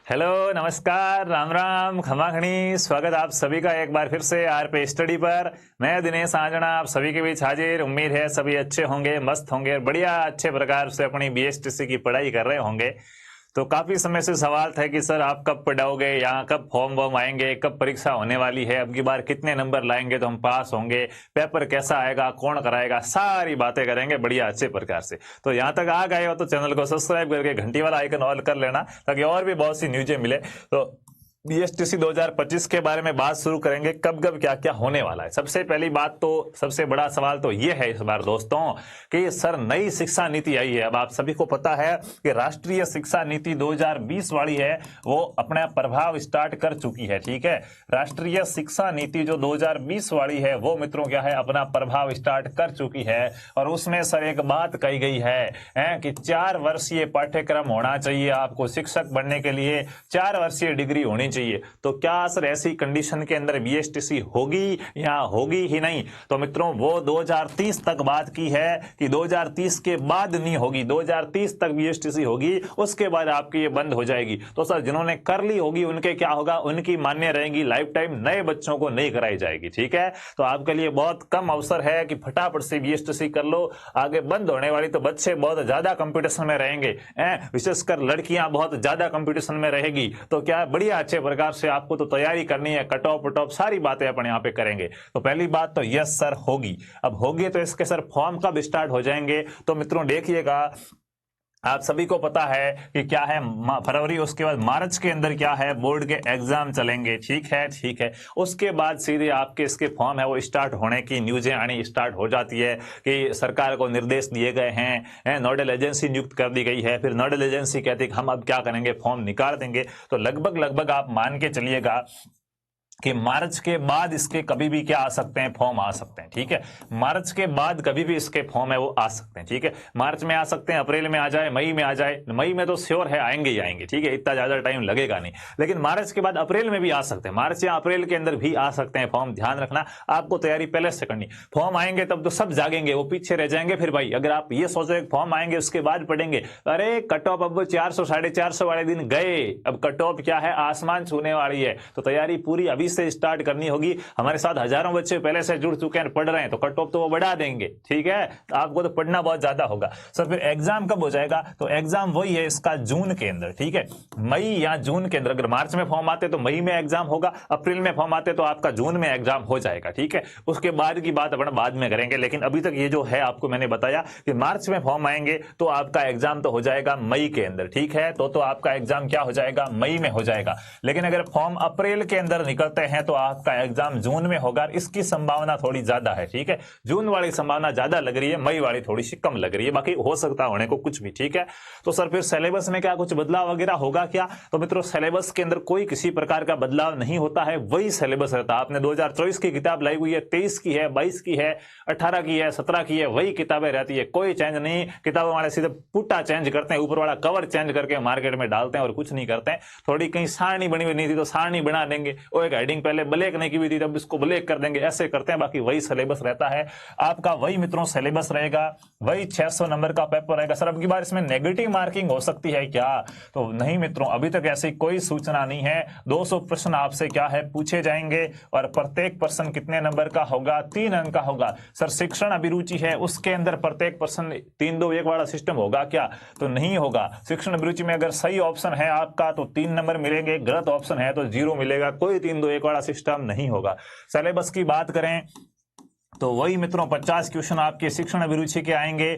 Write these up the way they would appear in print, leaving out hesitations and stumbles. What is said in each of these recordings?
Hello, नमस्कार, राम राम, खमा खनी। स्वागत आप सभी का एक बार फिर से आर पे स्टडी पर। मैं दिनेश आंजना आप सभी के बीच हाजिर। उम्मीद है सभी अच्छे होंगे, मस्त होंगे, बढ़िया अच्छे प्रकार से अपनी बीएसटीसी की पढ़ाई कर रहे होंगे। तो काफी समय से सवाल था कि सर आप कब पढ़ाओगे, यहाँ कब फॉर्म वॉर्म आएंगे, कब परीक्षा होने वाली है, अब की बार कितने नंबर लाएंगे तो हम पास होंगे, पेपर कैसा आएगा, कौन कराएगा, सारी बातें करेंगे बढ़िया अच्छे प्रकार से। तो यहाँ तक आ गए हो तो चैनल को सब्सक्राइब करके घंटी वाला आइकन ऑल कर लेना ताकि और भी बहुत सी न्यूज़ें मिले। तो बीएसटीसी 2025 के बारे में बात शुरू करेंगे, कब कब क्या क्या होने वाला है। सबसे पहली बात तो सबसे बड़ा सवाल तो ये है इस बार दोस्तों कि सर नई शिक्षा नीति आई है। अब आप सभी को पता है कि राष्ट्रीय शिक्षा नीति 2020 वाली है, वो अपना प्रभाव स्टार्ट कर चुकी है। ठीक है, राष्ट्रीय शिक्षा नीति जो 2020 वाली है वो मित्रों क्या है, अपना प्रभाव स्टार्ट कर चुकी है। और उसमें सर एक बात कही गई है कि 4 वर्षीय पाठ्यक्रम होना चाहिए, आपको शिक्षक बनने के लिए 4 वर्षीय डिग्री होनी चाहिए। तो क्या सर ऐसी कंडीशन के अंदर बीएसटीसी होगी या होगी ही नहीं? तो मित्रों वो 2030 तक बात की है कि 2030 के बाद नहीं होगी, 2030 तक बीएसटीसी होगी, उसके बाद आपकी ये बंद हो जाएगी। तो सर जिन्होंने कर ली होगी उनके क्या होगा, उनकी मान्य रहेगी लाइफ टाइम, नए बच्चों को नहीं कराई जाएगी। ठीक है, तो आपके लिए बहुत कम अवसर है कि फटाफट से बीएसटीसी कर लो। आगे बंद होने वाली तो बच्चे बहुत ज्यादा कंपटीशन में रहेंगे, विशेषकर लड़कियां बहुत ज्यादा कंपटीशन में रहेगी। तो क्या बढ़िया अच्छे प्रकार से आपको तो तैयारी करनी है, कट ऑफ वट ऑफ सारी बातें अपन यहाँ पे करेंगे। तो पहली बात तो यस सर होगी। अब होगी तो इसके सर फॉर्म कब स्टार्ट हो जाएंगे? तो मित्रों देखिएगा, आप सभी को पता है कि क्या है फरवरी, उसके बाद मार्च के अंदर क्या है बोर्ड के एग्जाम चलेंगे। ठीक है, उसके बाद सीधे आपके इसके फॉर्म है वो स्टार्ट होने की न्यूज़ें आनी स्टार्ट हो जाती है कि सरकार को निर्देश दिए गए हैं, नोडल एजेंसी नियुक्त कर दी गई है। फिर नोडल एजेंसी कहती है कि हम अब क्या करेंगे, फॉर्म निकाल देंगे। तो लगभग आप मान के चलिएगा कि मार्च के बाद इसके कभी भी क्या आ सकते हैं, फॉर्म आ सकते हैं। ठीक है, मार्च के बाद कभी भी इसके फॉर्म है वो आ सकते हैं। ठीक है, मार्च में आ सकते हैं, अप्रैल में आ जाए, मई में आ जाए। मई में तो श्योर है आएंगे ही आएंगे, ठीक है, इतना ज्यादा टाइम लगेगा नहीं। लेकिन मार्च के बाद अप्रैल में भी आ सकते हैं, मार्च या अप्रैल के अंदर भी आ सकते हैं फॉर्म। ध्यान रखना, आपको तैयारी पहले से करनी। फॉर्म आएंगे तब तो सब जागेंगे, वो पीछे रह जाएंगे। फिर भाई अगर आप ये सोच रहे फॉर्म आएंगे उसके बाद पढ़ेंगे, अरे कट ऑफ अब 400 450 वाले दिन गए, अब कट ऑफ क्या है आसमान छूने वाली है। तो तैयारी पूरी अभी से स्टार्ट करनी होगी। हमारे साथ हजारों बच्चे पहले से जुड़ चुके हैं, पढ़ रहे हैं, तो कट ऑफ तो वो बढ़ा देंगे। ठीक है, आपको तो पढ़ना बहुत ज्यादा होगा। सर फिर एग्जाम कब हो जाएगा? तो एग्जाम वही है इसका जून के अंदर। ठीक है, मई या जून के अंदर। अगर मार्च में फॉर्म आते तो मई में एग्जाम होगा, अप्रैल में फॉर्म आते तो आपका जून में एग्जाम हो जाएगा। ठीक है, उसके बाद की बात अपन बाद में करेंगे। लेकिन अभी तक ये जो है आपको मैंने बताया कि मार्च में फॉर्म आएंगे तो आपका एग्जाम तो हो जाएगा मई के अंदर। ठीक है, तो आपका एग्जाम क्या हो जाएगा, मई में हो जाएगा। लेकिन अगर फॉर्म अप्रैल के अंदर निकलते हैं तो आपका एग्जाम जून में होगा। इसकी संभावना थोड़ी ज्यादा है। ठीक है, जून वाली संभावना ज्यादा लग रही है, मई वाली थोड़ी सी कम लग रही है, बाकी हो सकता होने को कुछ भी। ठीक है, तो सर फिर सिलेबस में क्या कुछ बदलाव वगैरह होगा क्या? तो मित्रों सिलेबस के अंदर कोई किसी प्रकार का बदलाव नहीं होता है, वही सिलेबस रहता है। आपने 2024 की किताब लाई हुई है, 23 की है, 22 की है, 18 की है, 17 की है, वही किताबें रहती है, कोई चेंज नहीं। किताबों वाले सीधे पुट्टा चेंज करते हैं, ऊपर वाला कवर चेंज करके मार्केट में डालते हैं और कुछ नहीं करते हैं। थोड़ी कहीं सारणी बनी हुई नहीं थी तो सारणी बना देंगे, वो एक हेडिंग पहले ब्लैक नहीं की हुई थी तब इसको ब्लैक कर देंगे, ऐसे करते हैं। बाकी वही सिलेबस रहता है आपका, वही मित्रों सिलेबस रहेगा, वही 600 नंबर का पेपर रहेगा। सर अब की बार इसमें नेगेटिव मार्किंग हो सकती है क्या? तो नहीं मित्रों, अभी तक ऐसी कोई सूचना नहीं है। 200 प्रश्न आपसे क्या है पूछे जाएंगे और प्रत्येक प्रश्न कितने नंबर का होगा, 3 अंक का होगा। सर शिक्षण अभिरुचि है उसके अंदर प्रत्येक प्रश्न 3 2 1 वाला सिस्टम होगा क्या? तो नहीं होगा। शिक्षण अभिरुचि में अगर सही ऑप्शन है आपका तो 3 नंबर मिलेंगे, गलत ऑप्शन है तो 0 मिलेगा, कोई 3 2 1 वाला सिस्टम नहीं होगा। सिलेबस की बात करें तो वही मित्रों 50 क्वेश्चन आपके शिक्षण अभिरुचि के आएंगे।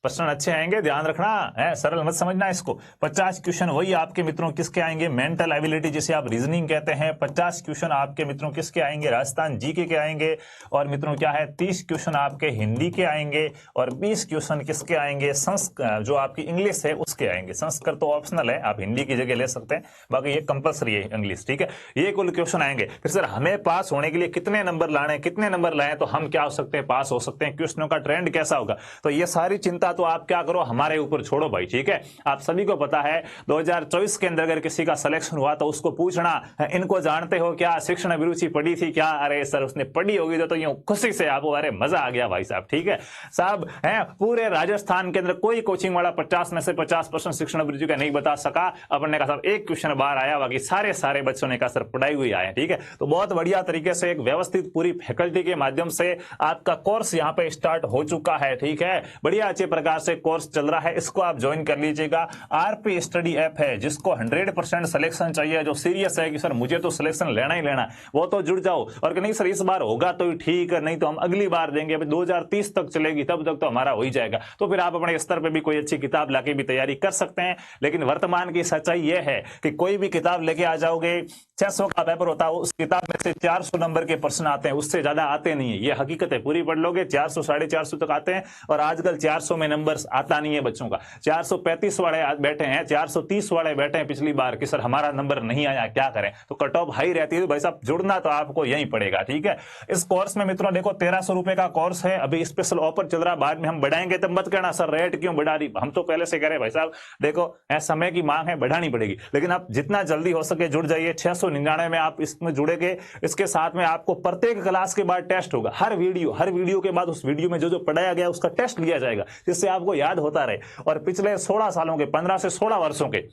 प्रश्न अच्छे आएंगे, ध्यान रखना है, सरल मत समझना इसको। 50 क्वेश्चन वही आपके मित्रों किसके आएंगे, मेंटल एबिलिटी जिसे आप रीजनिंग कहते हैं। 50 क्वेश्चन आपके मित्रों किसके आएंगे, राजस्थान जीके के आएंगे। और मित्रों क्या है 30 क्वेश्चन आपके हिंदी के आएंगे और 20 क्वेश्चन किसके आएंगे, जो आपकी इंग्लिश है उसके आएंगे। संस्कृत तो ऑप्शनल है, आप हिंदी की जगह ले सकते हैं, बाकी ये कंपल्सरी है इंग्लिश। ठीक है, ये कुल क्वेश्चन आएंगे। फिर सर हमें पास होने के लिए कितने नंबर लाने, कितने नंबर लाए तो हम क्या हो सकते हैं, पास हो सकते हैं, क्वेश्चनों का ट्रेंड कैसा होगा? तो ये सारी चिंता तो आप क्या करो, हमारे ऊपर छोड़ो भाई, ठीक है। आप सभी को पता है 2024 के अंदर अगर किसी का सिलेक्शन हुआ तो उसको पूछना, इनको जानते हो क्या, शिक्षण अभिरुचि पढ़ी थी क्या? अरे सर उसने पढ़ी होगी तो यूं खुशी से आपको अरे मजा आ गया भाई साहब, ठीक है साहब। है पूरे राजस्थान के अंदर कोई कोचिंग वाला 50 में से 50% शिक्षण अभिरुचि का नहीं बता सका। अपने का साहब एक क्वेश्चन बाहर आया, बाकी सारे बच्चों ने कहा सर पढ़ाई हुई आए, ठीक है। तो बहुत बढ़िया तरीके से एक व्यवस्थित पूरी फैकल्टी के माध्यम से आपका कोर्स यहाँ पे स्टार्ट हो चुका है, ठीक है। बढ़िया अच्छे प्रकार से कोर्स चल रहा है, इसको आप ज्वाइन कर लीजिएगा। आरपी स्टडी ऐप है, जिसको 100% सिलेक्शन चाहिए, जो सीरियस है कि सर मुझे तो सिलेक्शन लेना ही लेना, वो तो जुड़ जाओ। और कि नहीं सर इस बार होगा तो ठीक है, नहीं तो हम अगली बार देंगे, अभी 2030 तक चलेगी, तब तक तो हमारा हो ही जाएगा। तो फिर आप अपने स्तर पे भी कोई अच्छी किताब लाके भी तैयारी कर सकते हैं। लेकिन वर्तमान की सच्चाई यह है कि कोई भी किताब लेके आ जाओगे, 600 का पेपर होता है, उस किताब में से 400 नंबर के प्रश्न आते हैं, उससे ज्यादा आते नहीं है। ये हकीकत है, पूरी पढ़ लोगे 400 450 तक आते हैं। और आजकल 400 में नंबर आता नहीं है बच्चों का। 435 वाले बैठे हैं, 430 वाले बैठे हैं पिछली बार कि सर हमारा नंबर नहीं आया, क्या करें। तो कट ऑफ हाई रहती है, तो भाई साहब जुड़ना तो आपको यहीं पड़ेगा, ठीक है। इस कोर्स में मित्रों देखो 1300 रुपए का कोर्स है, अभी स्पेशल ऑफर चल रहा है, बाद में हम बढ़ाएंगे तब मत कहना सर रेट क्यों बढ़ा रही। हम तो पहले से कह रहे भाई साहब देखो समय की मांग है, बढ़ानी पड़ेगी। लेकिन आप जितना जल्दी हो सके जुड़ जाइए। 699 में आप इसमें जुड़ेंगे। इसके साथ में आपको प्रत्येक क्लास के बाद टेस्ट होगा, हर वीडियो के बाद उस वीडियो में जो पढ़ाया गया उसका टेस्ट लिया जाएगा, जिससे आपको याद होता रहे। और पिछले 16 सालों के, 15 से 16 वर्षों के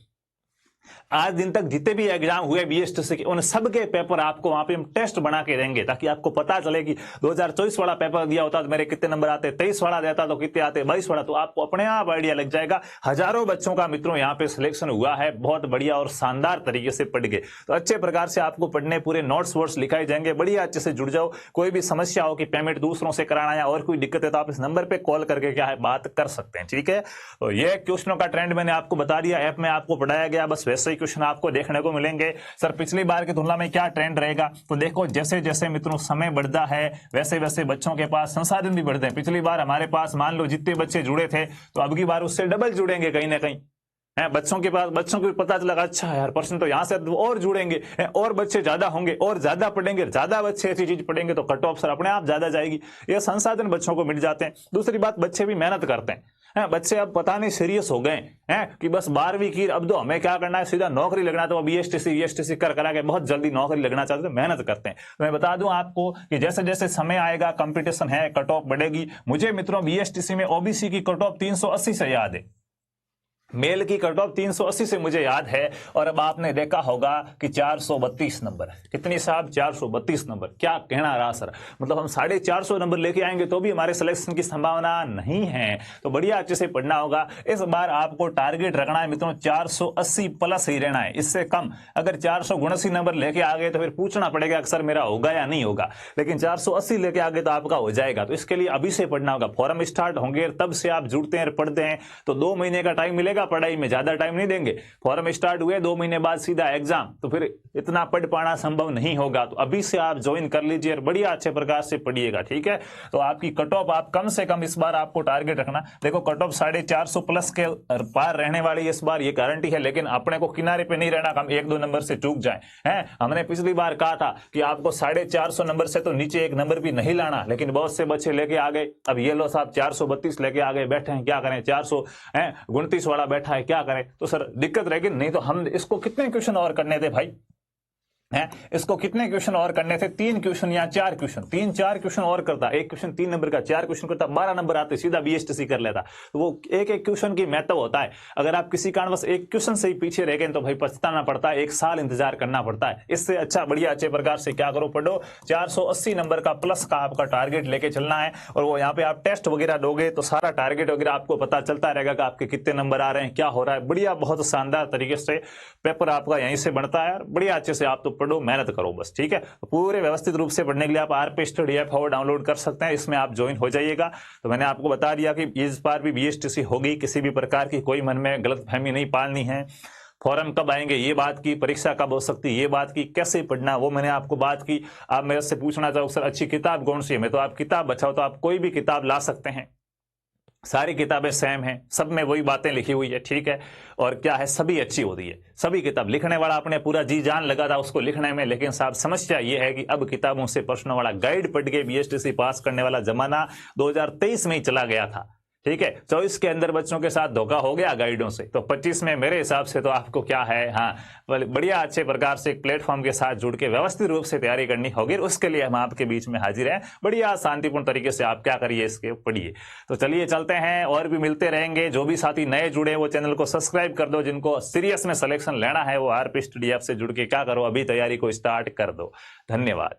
आज दिन तक जितने भी एग्जाम हुए बीएसटीसी के, उन सब के पेपर आपको वहां पे हम टेस्ट बना के देंगे, ताकि आपको पता चले कि 2024 वाला पेपर दिया होता तो मेरे कितने नंबर आते, 23 वाला देता तो कितने आते, 22 वाला, तो आपको अपने आप आइडिया लग जाएगा। हजारों बच्चों का मित्रों यहाँ पे सिलेक्शन हुआ है, बहुत बढ़िया और शानदार तरीके से पढ़ गए। तो अच्छे प्रकार से आपको पढ़ने पूरे नोट्स वोट्स लिखाए जाएंगे, बढ़िया अच्छे से जुड़ जाओ। कोई भी समस्या हो कि पेमेंट दूसरों से कराना या और कोई दिक्कत है तो आप इस नंबर पे कॉल करके क्या है बात कर सकते हैं, ठीक है। तो ये क्वेश्चनों का ट्रेंड मैंने आपको बता दिया, ऐप में आपको पढ़ाया गया, बस वैसे ही क्वेश्चन आपको देखने को मिलेंगे। सर पिछली बार की तुलना में क्या ट्रेंड रहेगा, तो देखो जैसे जैसे मित्रों समय बढ़ता है वैसे वैसे बच्चों के पास संसाधन भी बढ़ते हैं। पिछली बार हमारे पास मान लो जितने बच्चे जुड़े थे, तो अब की बार उससे डबल जुड़ेंगे कहीं ना कहीं है। बच्चों के पास, बच्चों को पता चला अच्छा यार परसेंट तो यहां से और जुड़ेंगे, और बच्चे ज्यादा होंगे और ज्यादा पढ़ेंगे, ज्यादा बच्चे ऐसी चीज पढ़ेंगे तो कट ऑफ सर अपने आप ज्यादा जाएगी। ये संसाधन बच्चों को मिल जाते हैं। दूसरी बात, बच्चे भी मेहनत करते हैं। बच्चे अब पता नहीं सीरियस हो गए हैं कि बस 12वीं की, अब तो हमें क्या करना है, सीधा नौकरी लगना। तो बीएसटीसी कर करा के बहुत जल्दी नौकरी लगना चाहते हैं, मेहनत करते हैं। तो मैं बता दूं आपको कि जैसे जैसे समय आएगा, कंपटीशन है, कट ऑफ बढ़ेगी। मुझे मित्रों बीएसटीसी में ओबीसी की कट ऑफ 380 से याद है, मेल की कट ऑफ 380 से मुझे याद है। और अब आपने देखा होगा कि 432 नंबर, कितनी साहब 432 नंबर, क्या कहना रहा सर, मतलब हम 450 नंबर लेके आएंगे तो भी हमारे सिलेक्शन की संभावना नहीं है। तो बढ़िया अच्छे से पढ़ना होगा। इस बार आपको टारगेट रखना है मित्रों 480 प्लस ही रहना है, इससे कम। अगर 479 नंबर लेके आ गए तो फिर पूछना पड़ेगा अक्सर मेरा होगा या नहीं होगा, लेकिन 480 लेके आ गए तो आपका हो जाएगा। तो इसके लिए अभी से पढ़ना होगा। फॉरम स्टार्ट होंगे तब से आप जुड़ते हैं, पढ़ते हैं, तो 2 महीने का टाइम मिलेगा पढ़ाई में, ज्यादा टाइम नहीं देंगे। फॉरम स्टार्ट हुए 2 महीने बाद सीधा एग्जाम, तो फिर इतना पढ़ पाना संभव नहीं होगा। तो अभी से आप ज्वाइन कर लीजिए और बढ़िया अच्छे प्रकार से पढ़िएगा, ठीक है। तो आपकी कट ऑफ आप कम से कम इस बार आपको टारगेट रखना। देखो कट ऑफ 450 प्लस के पार रहने वाली इस बार, ये गारंटी है। लेकिन अपने को किनारे पे नहीं रहना, हम 1-2 नंबर से चूक जाए हैं। हमने पिछली बार कहा था कि आपको 450 नंबर से तो नीचे 1 नंबर भी नहीं लाना, लेकिन बहुत से बच्चे लेके आ गए। अब ये लो साहब 432 लेके आ गए, बैठे हैं, क्या करें, 429 वाला बैठा है, क्या करें। तो सर दिक्कत रहेगी। नहीं तो हम इसको कितने क्वेश्चन और करने थे भाई, है इसको कितने क्वेश्चन और करने थे, 3 क्वेश्चन या 4 क्वेश्चन, 3-4 क्वेश्चन और करता, एक क्वेश्चन 3 नंबर का, 4 क्वेश्चन करता, 12 नंबर आते, सीधा बीएसटीसी कर लेता। तो वो एक क्वेश्चन की महत्व होता है। अगर आप किसी कारणवश एक क्वेश्चन से ही पीछे रह गए तो भाई पछताना पड़ता है, 1 साल इंतजार करना पड़ता है। इससे अच्छा बढ़िया अच्छे प्रकार से क्या करो, पढ़ो। 480 नंबर का प्लस का आपका टारगेट लेके चलना है। और वो यहाँ पे आप टेस्ट वगैरह दोगे तो सारा टारगेट वगैरह आपको पता चलता रहेगा कि आपके कितने नंबर आ रहे हैं, क्या हो रहा है। बढ़िया बहुत शानदार तरीके से पेपर आपका यहीं से बनता है। बढ़िया अच्छे से आप तो पढ़ो, मेहनत करो, ठीक है। पूरे व्यवस्थित रूप से पढ़ने के लिए आप आरपी स्टडी ऐप डाउनलोड कर सकते हैं, इसमें आप ज्वाइन हो जाइएगा। तो मैंने आपको बता दिया कि इस बार भी बीएसटीसी होगी, किसी भी प्रकार की कोई मन में गलतफहमी नहीं पालनी है। फॉरम कब आएंगे ये बात की, परीक्षा कब हो सकती है ये बात की, कैसे पढ़ना वो मैंने आपको बात की। आप मेरे से पूछना चाहो सर अच्छी किताब कौन सी है, मैं तो आप किताब बचाओ, तो आप कोई भी किताब ला सकते हैं। सारी किताबें सेम हैं, सब में वही बातें लिखी हुई है, ठीक है। और क्या है, सभी अच्छी होती है। सभी किताब लिखने वाला अपने पूरा जी जान लगा था उसको लिखने में, लेकिन साहब समस्या ये है कि अब किताबों से प्रश्नों वाला गाइड पढ़ के बीएसटीसी पास करने वाला जमाना 2023 में ही चला गया था। ठीक है। 24 के अंदर बच्चों के साथ धोखा हो गया गाइडों से, तो 25 में मेरे हिसाब से तो आपको क्या है, हाँ, बढ़िया अच्छे प्रकार से एक प्लेटफॉर्म के साथ जुड़ के व्यवस्थित रूप से तैयारी करनी होगी। उसके लिए हम आपके बीच में हाजिर हैं। बढ़िया शांतिपूर्ण तरीके से आप क्या करिए, इसके पढ़िए। तो चलिए चलते हैं, और भी मिलते रहेंगे। जो भी साथी नए जुड़े वो चैनल को सब्सक्राइब कर दो। जिनको सीरियस में सिलेक्शन लेना है वो आरपी स्टडी ऐप से जुड़ के क्या करो, अभी तैयारी को स्टार्ट कर दो। धन्यवाद।